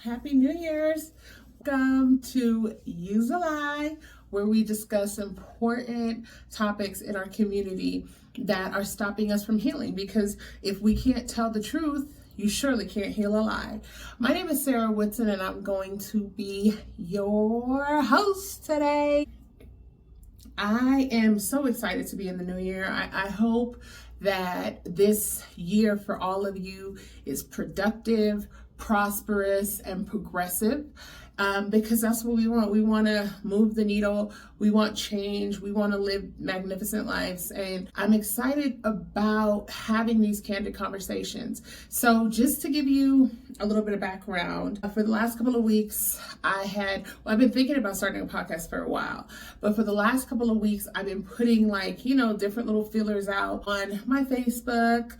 Happy New Year's. Welcome to Youz A Lie, where we discuss important topics in our community that are stopping us from healing. Because if we can't tell the truth, you surely can't heal a lie. My name is Sarah Woodson, and I'm going to be your host today. I am so excited to be in the new year. I hope that this year for all of you is productive, prosperous, and progressive, because that's what we want. We want to move the needle. We want change. We want to live magnificent lives. And I'm excited about having these candid conversations. So just to give you a little bit of background, for the last couple of weeks, I've been thinking about starting a podcast for a while, but for the last couple of weeks, I've been putting different little feelers out on my Facebook,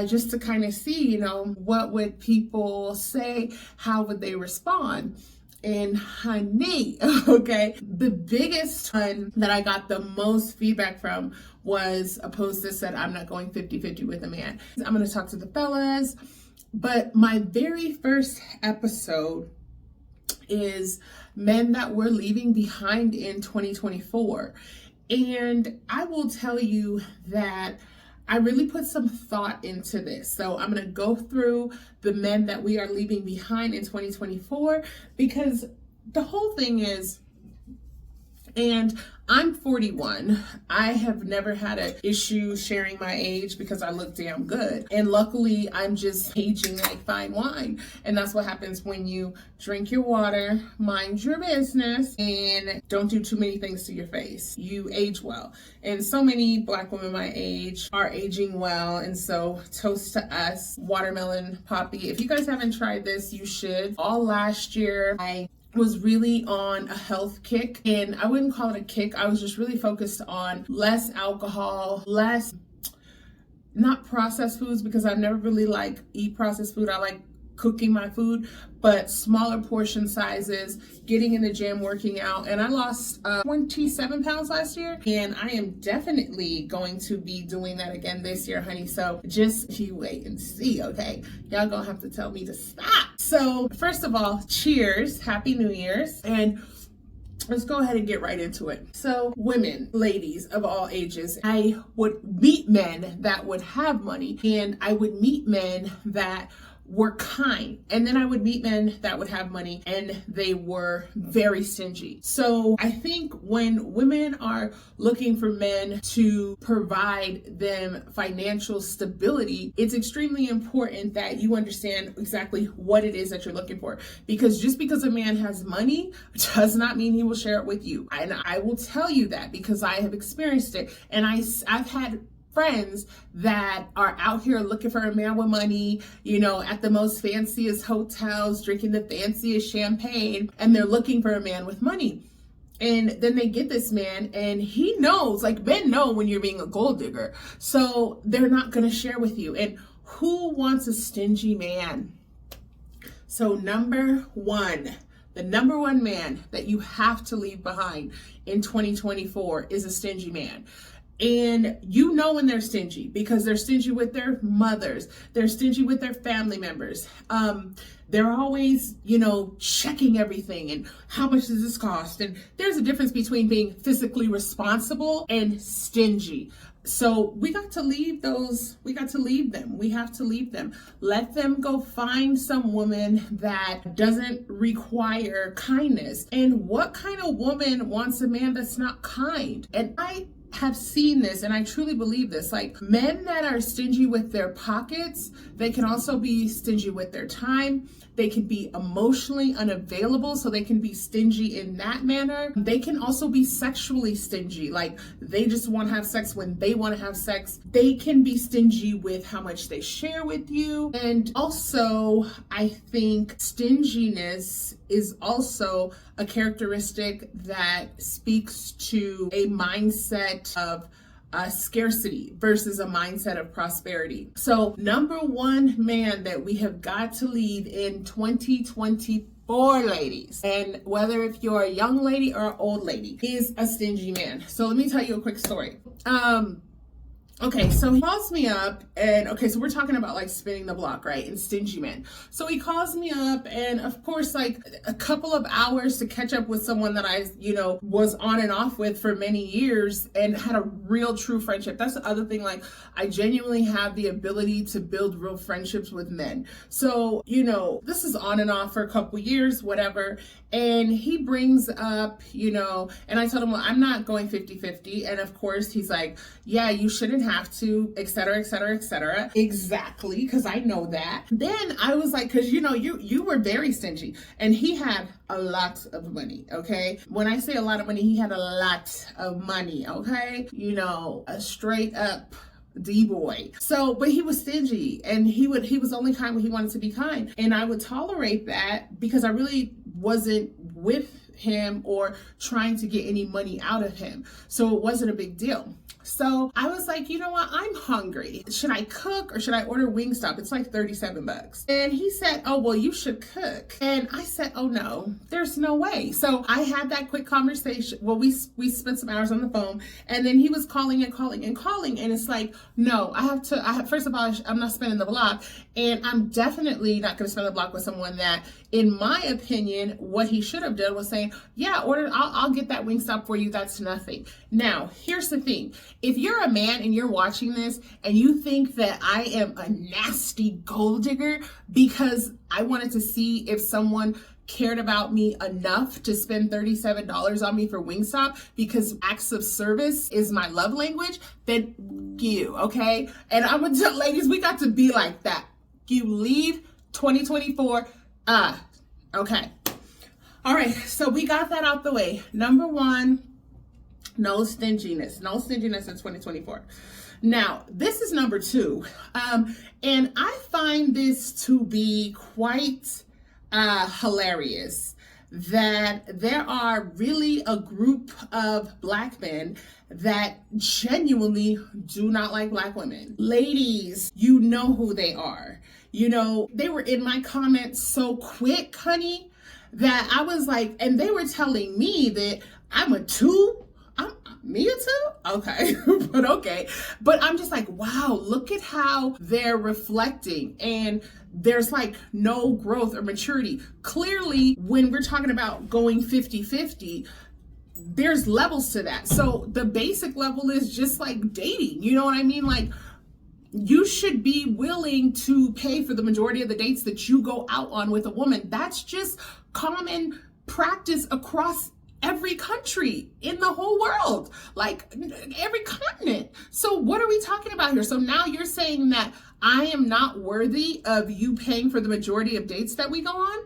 just to kind of see, what would people say? How would they respond? And honey, okay, the biggest one that I got the most feedback from was a post that said, I'm not going 50-50 with a man. I'm going to talk to the fellas. But my very first episode is men that we're leaving behind in 2024. And I will tell you that I really put some thought into this. So I'm going to go through the men that we are leaving behind in 2024, because the whole thing is, and I'm 41. I have never had an issue sharing my age because I look damn good. And luckily, I'm just aging like fine wine. And that's what happens when you drink your water, mind your business, and don't do too many things to your face. You age well. And so many Black women my age are aging well. And so toast to us, watermelon poppy. If you guys haven't tried this, you should. All last year, I was really on a health kick, and I wouldn't call it a kick. I was just really focused on less alcohol, not processed foods, because I never really eat processed food. I like cooking my food, but smaller portion sizes, getting in the gym, working out. And I lost 27 pounds last year, and I am definitely going to be doing that again this year, honey. So just you wait and see, okay? Y'all gonna have to tell me to stop. So first of all, cheers, Happy New Year's. And let's go ahead and get right into it. So women, ladies of all ages, I would meet men that would have money, and I would meet men that were kind. And then I would meet men that would have money and they were very stingy. So I think when women are looking for men to provide them financial stability, it's extremely important that you understand exactly what it is that you're looking for. Because just because a man has money does not mean he will share it with you. And I will tell you that because I have experienced it. And I've had friends that are out here looking for a man with money, at the most fanciest hotels, drinking the fanciest champagne, and they're looking for a man with money. And then they get this man, and he knows, men know when you're being a gold digger. So they're not going to share with you. And who wants a stingy man? So number one, the number one man that you have to leave behind in 2024 is a stingy man. And when they're stingy, because they're stingy with their mothers, they're stingy with their family members. They're always, checking everything and how much does this cost? And there's a difference between being physically responsible and stingy. So we got to leave them. We have to leave them. Let them go find some woman that doesn't require kindness. And what kind of woman wants a man that's not kind? And I have seen this, and I truly believe this. Men that are stingy with their pockets, they can also be stingy with their time. They can be emotionally unavailable, so they can be stingy in that manner. They can also be sexually stingy, they just want to have sex when they want to have sex. They can be stingy with how much they share with you. And also, I think stinginess is also a characteristic that speaks to a mindset of scarcity versus a mindset of prosperity. So number one man that we have got to leave in 2024, ladies, and whether if you're a young lady or an old lady, is a stingy man. So let me tell you a quick story. Okay, so he calls me up and okay, so we're talking about like spinning the block, right? And Stingy Man. So he calls me up and of course like a couple of hours to catch up with someone that I, was on and off with for many years and had a real true friendship. That's the other thing, like I genuinely have the ability to build real friendships with men. So, this is on and off for a couple years, whatever. And he brings up, and I told him, well, I'm not going 50-50. And of course he's like, yeah, you shouldn't have to, et cetera, et cetera, et cetera. Exactly, because I know that. Then I was like, because you were very stingy, and he had a lot of money. Okay, when I say a lot of money, he had a lot of money. Okay, a straight up D-boy. So, but he was stingy, and he was only kind when he wanted to be kind, and I would tolerate that because I really wasn't with him or trying to get any money out of him. So it wasn't a big deal. So I was like, you know what? I'm hungry. Should I cook or should I order Wingstop? It's like $37. And he said, oh, well, you should cook. And I said, oh no, there's no way. So I had that quick conversation. Well, we spent some hours on the phone, and then he was calling and calling and calling. And it's like, no, first of all, I'm not spending the block, and I'm definitely not going to spend the block with someone that, in my opinion, what he should have done was saying, yeah, I'll get that Wingstop for you. That's nothing. Now, here's the thing. If you're a man and you're watching this and you think that I am a nasty gold digger because I wanted to see if someone cared about me enough to spend $37 on me for Wingstop because acts of service is my love language, then you, okay? And I would tell ladies, we got to be like that. You leave 2024, okay. All right, so we got that out the way. Number one, no stinginess in 2024. Now, this is number two. And I find this to be quite hilarious that there are really a group of Black men that genuinely do not like Black women. Ladies, you know who they are. They were in my comments so quick, honey, that I was like, and they were telling me that I'm a two. Me too? Okay, but okay. But I'm just like, wow, look at how they're reflecting. And there's like no growth or maturity. Clearly, when we're talking about going 50-50, there's levels to that. So the basic level is just like dating. You know what I mean? Like, you should be willing to pay for the majority of the dates that you go out on with a woman. That's just common practice across every country in the whole world, like every continent. So what are we talking about here? So now you're saying that I am not worthy of you paying for the majority of dates that we go on?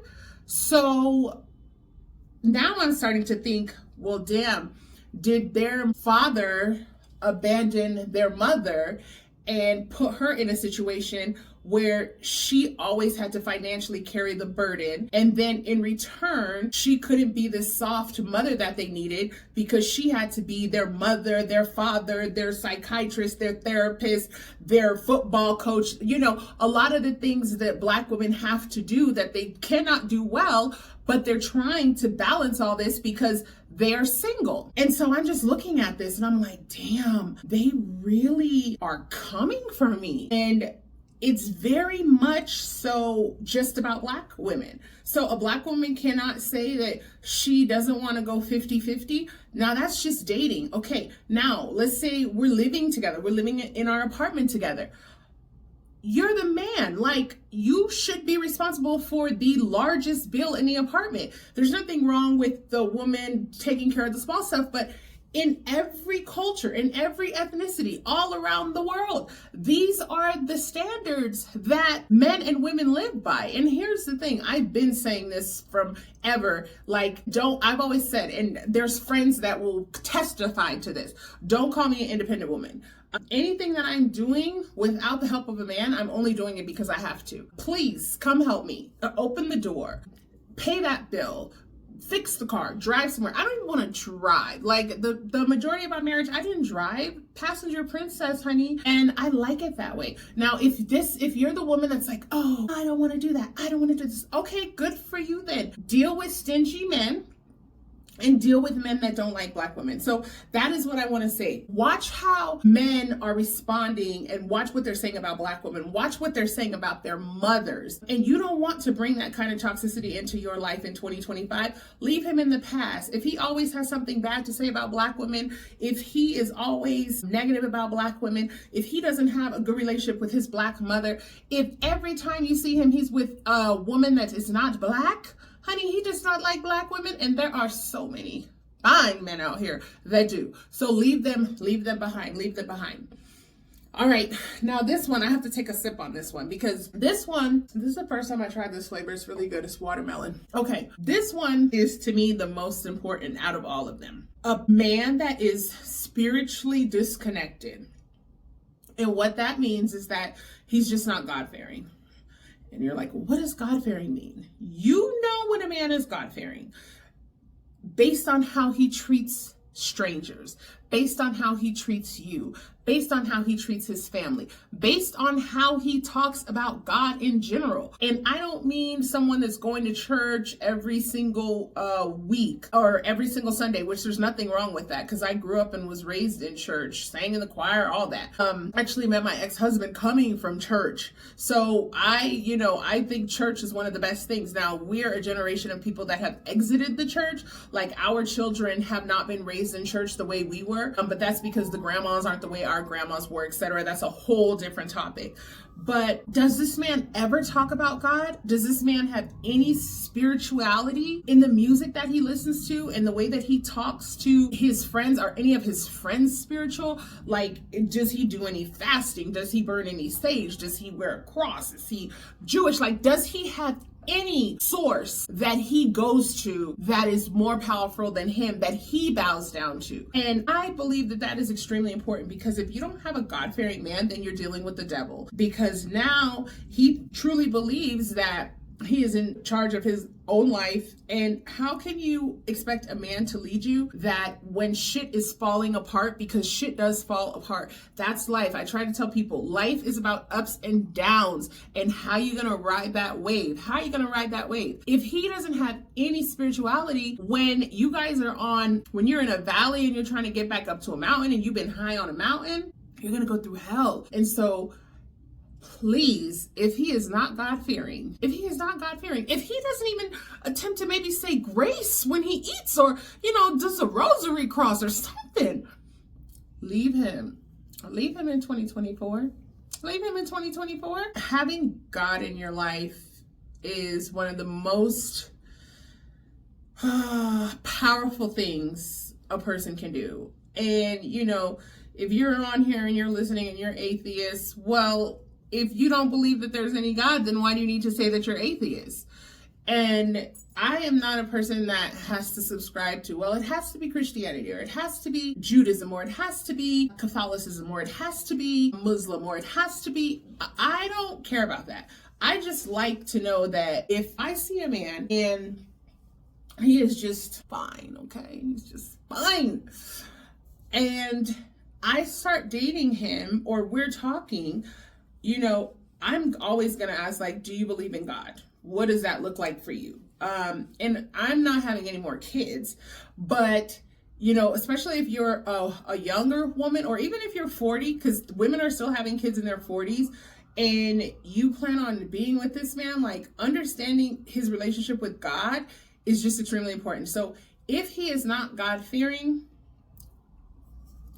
So now I'm starting to think, well, damn, did their father abandon their mother and put her in a situation where she always had to financially carry the burden, and then in return she couldn't be the soft mother that they needed because she had to be their mother, their father, their psychiatrist, their therapist, their football coach, a lot of the things that Black women have to do that they cannot do well, but they're trying to balance all this because they're single. And so I'm just looking at this and I'm like, damn, they really are coming for me. And it's very much so just about Black women. So a Black woman cannot say that she doesn't want to go 50-50. Now that's just dating. Okay, now let's say we're living together. We're living in our apartment together. You're the man. Like, you should be responsible for the largest bill in the apartment. There's nothing wrong with the woman taking care of the small stuff, but in every culture, in every ethnicity, all around the world, these are the standards that men and women live by. And here's the thing, I've been saying this from ever, I've always said, and there's friends that will testify to this, don't call me an independent woman. Anything that I'm doing without the help of a man, I'm only doing it because I have to. Please come help me. Open the door, pay that bill, fix the car, drive somewhere. I don't even want to drive. Like the majority of my marriage, I didn't drive. Passenger princess, honey. And I like it that way. Now, if you're the woman that's like, oh, I don't want to do that. I don't want to do this. Okay, good for you then. Deal with stingy men and deal with men that don't like black women. So that is what I want to say. Watch how men are responding and watch what they're saying about black women. Watch what they're saying about their mothers. And you don't want to bring that kind of toxicity into your life in 2025. Leave him in the past. If he always has something bad to say about black women, if he is always negative about black women, if he doesn't have a good relationship with his black mother, if every time you see him, he's with a woman that is not black, honey, he does not like black women, and there are so many fine men out here that do. So leave them behind, leave them behind. All right, now this one, I have to take a sip on this one because this is the first time I tried this flavor. It's really good. It's watermelon. Okay, this one is to me the most important out of all of them. A man that is spiritually disconnected. And what that means is that he's just not God-fearing. And you're like, what does God-fearing mean? You know when a man is God-fearing based on how he treats strangers, based on how he treats you, based on how he treats his family, based on how he talks about God in general. And I don't mean someone that's going to church every single week or every single Sunday, which there's nothing wrong with that because I grew up and was raised in church, sang in the choir, all that. Actually met my ex-husband coming from church. So I think church is one of the best things. Now, we're a generation of people that have exited the church. Like our children have not been raised in church the way we were, but that's because the grandmas aren't the way our grandmas were, etc. That's a whole different topic. But does this man ever talk about God? Does this man have any spirituality in the music that he listens to and the way that he talks to his friends? Are any of his friends spiritual? Like, does he do any fasting? Does he burn any sage? Does he wear a cross? Is he Jewish? Like, does he have any source that he goes to that is more powerful than him, that he bows down to? And I believe that that is extremely important because if you don't have a God-fearing man, then you're dealing with the devil, because now he truly believes that he is in charge of his own life. And how can you expect a man to lead you that when shit is falling apart, because shit does fall apart? That's life. I try to tell people life is about ups and downs, and how you gonna ride that wave? How are you gonna ride that wave? If he doesn't have any spirituality, when you guys are when you're in a valley and you're trying to get back up to a mountain and you've been high on a mountain, you're gonna go through hell. And so please, if he is not God-fearing, if he doesn't even attempt to maybe say grace when he eats or, does a rosary cross or something, leave him. Leave him in 2024. Leave him in 2024. Having God in your life is one of the most powerful things a person can do. And, if you're on here and you're listening and you're atheist, well, if you don't believe that there's any God, then why do you need to say that you're atheist? And I am not a person that has to subscribe to, well, it has to be Christianity, or it has to be Judaism, or it has to be Catholicism, or it has to be Muslim, or it has to be, I don't care about that. I just like to know that if I see a man and he is just fine, okay? He's just fine. And I start dating him or we're talking, I'm always going to ask, like, do you believe in God? What does that look like for you? And I'm not having any more kids, but, especially if you're a younger woman, or even if you're 40, because women are still having kids in their 40s, and you plan on being with this man, like, understanding his relationship with God is just extremely important. So if he is not God-fearing,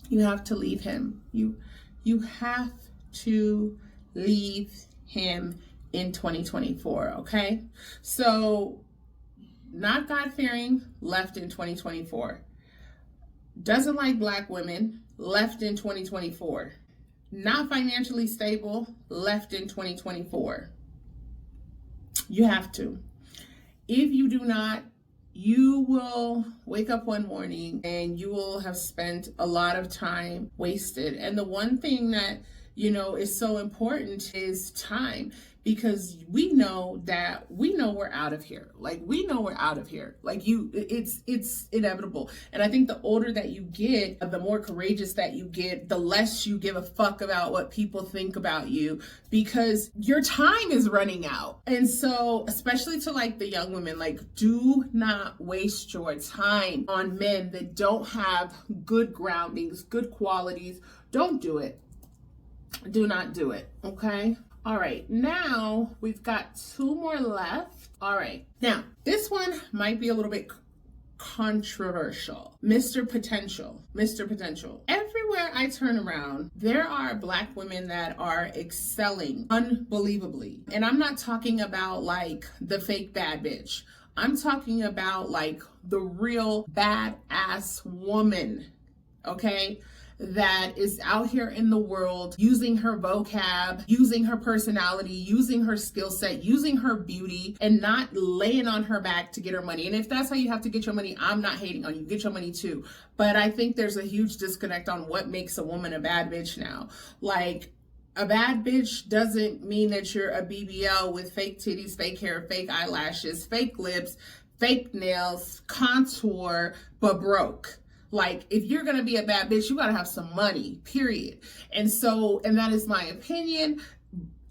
you have to leave him. You have to leave him in 2024, okay? So, not God-fearing, left in 2024. Doesn't like black women, left in 2024. Not financially stable, left in 2024. You have to. If you do not, you will wake up one morning and you will have spent a lot of time wasted. And the one thing that is so important is time. because we know we're out of here. Like, we know we're out of here. Like, it's inevitable. And I think the older that you get, the more courageous that you get, the less you give a fuck about what people think about you, because your time is running out. And so, especially to like the young women, like, do not waste your time on men that don't have good groundings, good qualities. Don't do it. Do not do it. Okay. All right, now we've got 2 more left. All right, now this one might be a little bit controversial. Mr. Potential. Mr. Potential. Everywhere I turn around, there are Black women that are excelling unbelievably. And I'm not talking about like the fake bad bitch. I'm talking about like the real badass woman, okay? That is out here in the world using her vocab, using her personality, using her skill set, using her beauty, and not laying on her back to get her money. And if that's how you have to get your money, I'm not hating on you. Get your money too. But I think there's a huge disconnect on what makes a woman a bad bitch now. Like, a bad bitch doesn't mean that you're a BBL with fake titties, fake hair, fake eyelashes, fake lips, fake nails, contour, but broke. Like, if you're going to be a bad bitch, you got to have some money, period. And that is my opinion.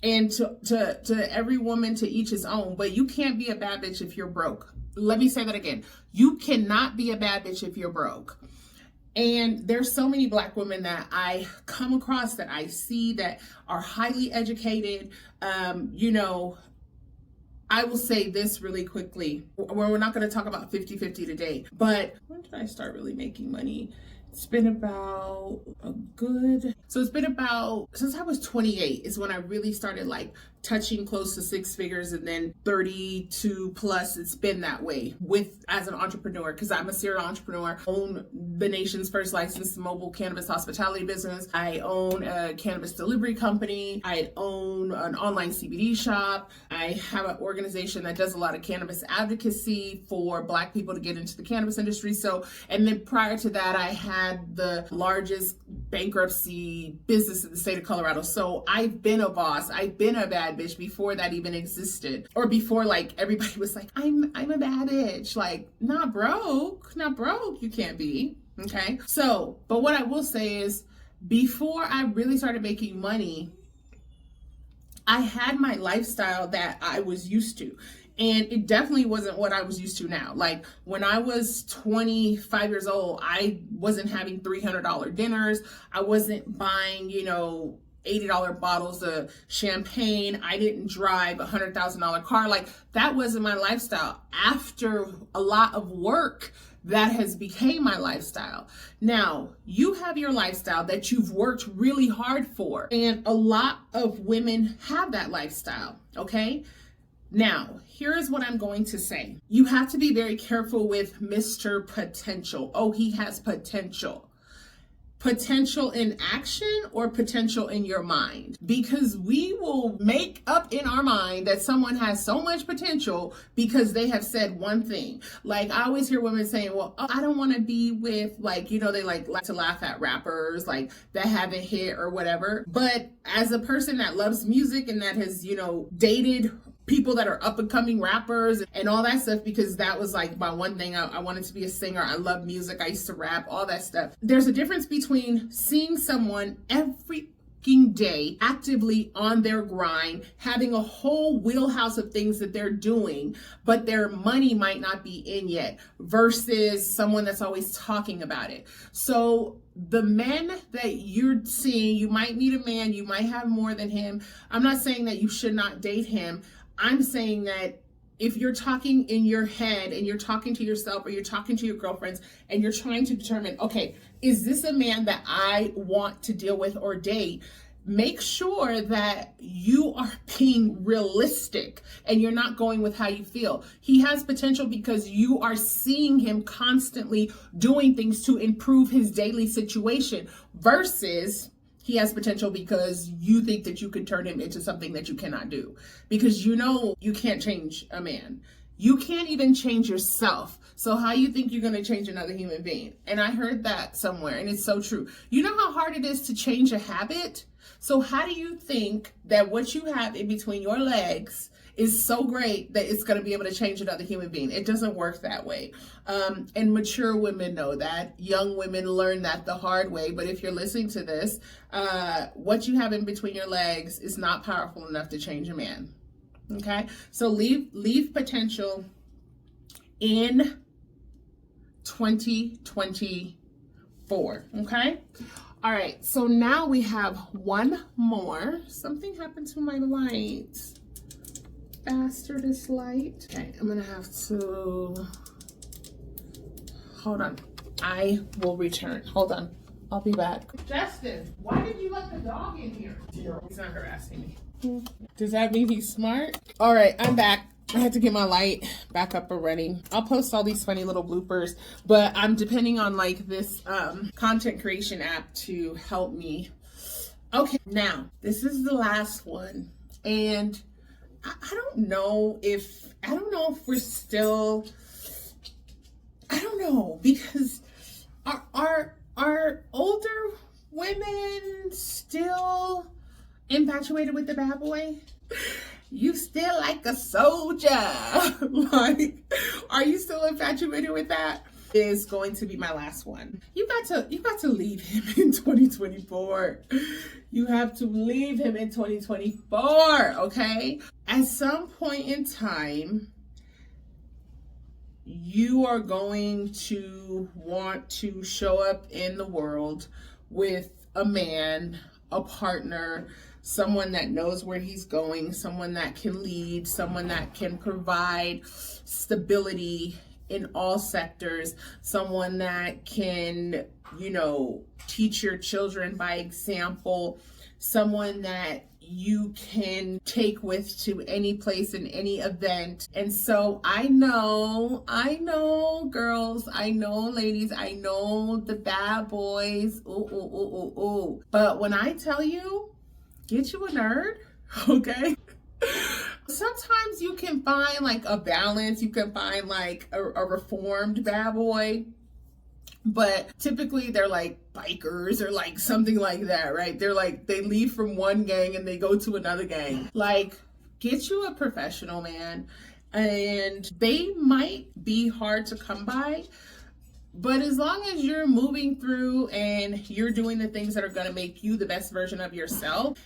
And to every woman, to each his own. But you can't be a bad bitch if you're broke. Let me say that again. You cannot be a bad bitch if you're broke. And there's so many Black women that I come across, that I see, that are highly educated, I will say this really quickly. We're not going to talk about 50-50 today, but when did I start really making money? It's been about since I was 28 is when I really started like touching close to 6 figures, and then 32 plus. It's been that way as an entrepreneur, because I'm a serial entrepreneur. I own the nation's first licensed mobile cannabis hospitality business. I own a cannabis delivery company. I own an online CBD shop. I have an organization that does a lot of cannabis advocacy for Black people to get into the cannabis industry. And then prior to that, I had the largest bankruptcy business in the state of Colorado. So I've been a boss. I've been a bad bitch before that even existed, or before like everybody was like, I'm a bad bitch. Like, not broke, you can't be. Okay. So, but what I will say is, before I really started making money, I had my lifestyle that I was used to. And it definitely wasn't what I was used to now. Like, when I was 25 years old, I wasn't having $300 dinners. I wasn't buying, $80 bottles of champagne. I didn't drive a $100,000 car. Like, that wasn't my lifestyle. After a lot of work, that has became my lifestyle. Now, you have your lifestyle that you've worked really hard for, and a lot of women have that lifestyle, okay? Now, here is what I'm going to say. You have to be very careful with Mr. Potential. Oh, he has potential. Potential in action or potential in your mind? Because we will make up in our mind that someone has so much potential because they have said one thing. Like, I always hear women saying, well, I don't want to be with, like, they like to laugh at rappers like that haven't hit or whatever. But as a person that loves music and that has, dated people that are up and coming rappers and all that stuff, because that was like my one thing. I wanted to be a singer. I love music. I used to rap, all that stuff. There's a difference between seeing someone every day actively on their grind, having a whole wheelhouse of things that they're doing, but their money might not be in yet, versus someone that's always talking about it. So the men that you're seeing, you might meet a man, you might have more than him. I'm not saying that you should not date him. I'm saying that if you're talking in your head and you're talking to yourself, or you're talking to your girlfriends and you're trying to determine, okay, is this a man that I want to deal with or date? Make sure that you are being realistic and you're not going with how you feel. He has potential because you are seeing him constantly doing things to improve his daily situation, versus he has potential because you think that you could turn him into something that you cannot do, because you can't change a man. You can't even change yourself. So how you think you're going to change another human being? And I heard that somewhere, and it's so true. You know how hard it is to change a habit? So how do you think that what you have in between your legs is so great that it's going to be able to change another human being? It doesn't work that way. And mature women know that. Young women learn that the hard way. But if you're listening to this, what you have in between your legs is not powerful enough to change a man. Okay? So leave potential in 2024. Okay? All right. So now we have one more. Something happened to my light. Bastard is light. Okay, I'm gonna have to hold on. I will return. Hold on. I'll be back. Justin, why did you let the dog in here? He's not harassing me. Does that mean he's smart? All right, I'm back. I had to get my light back up and running. I'll post all these funny little bloopers, but I'm depending on like this content creation app to help me. Okay, now this is the last one, and I don't know if we're still, I don't know, because are older women still infatuated with the bad boy? You still like a soldier. Like, are you still infatuated with that? Is going to be my last one. You got to leave him in 2024. You have to leave him in 2024, okay? At some point in time, you are going to want to show up in the world with a man, a partner, someone that knows where he's going, someone that can lead, someone that can provide stability in all sectors, someone that can, teach your children by example, someone that you can take with to any place in any event. And so I know girls, I know ladies, I know the bad boys, ooh. But when I tell you, get you a nerd, okay? Sometimes you can find like a balance, you can find like a reformed bad boy, but typically they're like bikers or like something like that, right? They're like, they leave from one gang and they go to another gang. Like, get you a professional man, and they might be hard to come by, but as long as you're moving through and you're doing the things that are going to make you the best version of yourself,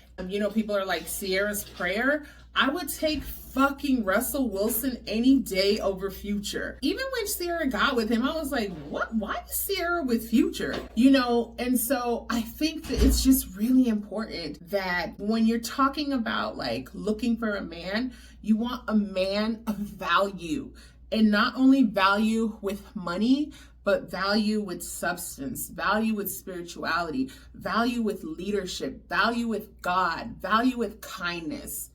people are like Sierra's prayer. I would take fucking Russell Wilson any day over Future. Even when Sierra got with him, I was like, what? Why is Sierra with Future? And so I think that it's just really important that when you're talking about like looking for a man, you want a man of value, and not only value with money, but value with substance, value with spirituality, value with leadership, value with God, value with kindness.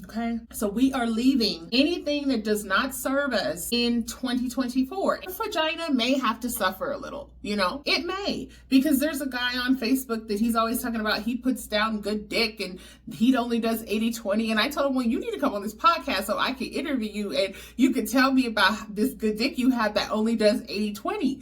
Okay, so we are leaving anything that does not serve us in 2024. Your vagina may have to suffer a little, it may, because there's a guy on Facebook that he's always talking about, he puts down good dick and he only does 80-20. And I told him, well, you need to come on this podcast so I can interview you and you can tell me about this good dick you have that only does 80-20.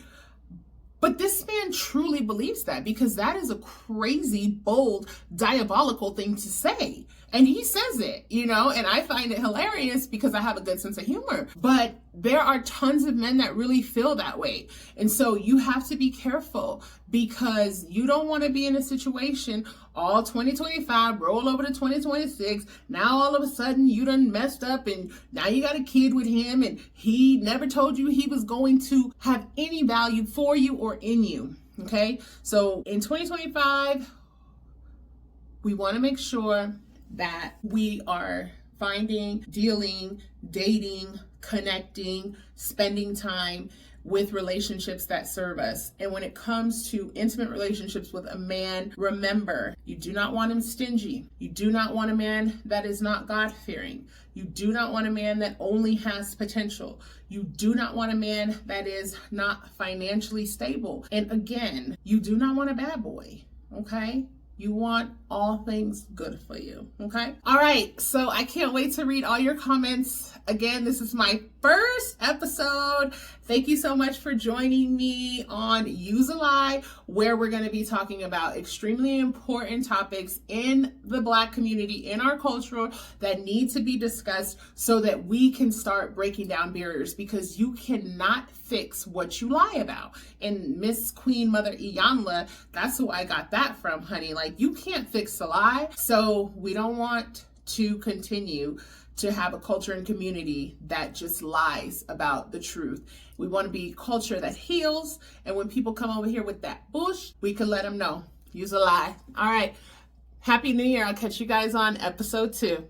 But this man truly believes that, because that is a crazy, bold, diabolical thing to say. And he says it, and I find it hilarious because I have a good sense of humor. But there are tons of men that really feel that way. And so you have to be careful, because you don't want to be in a situation all 2025, roll over to 2026. Now all of a sudden you done messed up and now you got a kid with him and he never told you he was going to have any value for you or in you. Okay. So in 2025, we want to make sure that we are finding, dealing, dating, connecting, spending time with relationships that serve us. And when it comes to intimate relationships with a man, remember, you do not want him stingy. You do not want a man that is not God-fearing. You do not want a man that only has potential. You do not want a man that is not financially stable. And again, you do not want a bad boy, okay? You want all things good for you, okay? All right, so I can't wait to read all your comments. Again, this is my first episode. Thank you so much for joining me on Youz A Lie, where we're going to be talking about extremely important topics in the Black community, in our culture, that need to be discussed so that we can start breaking down barriers, because you cannot fix what you lie about. And Miss Queen Mother Iyanla, that's who I got that from, honey. Like, you can't fix a lie. So we don't want to continue to have a culture and community that just lies about the truth. We want to be a culture that heals. And when people come over here with that bush, we can let them know. Youz A Lie. All right. Happy New Year. I'll catch you guys on episode 2.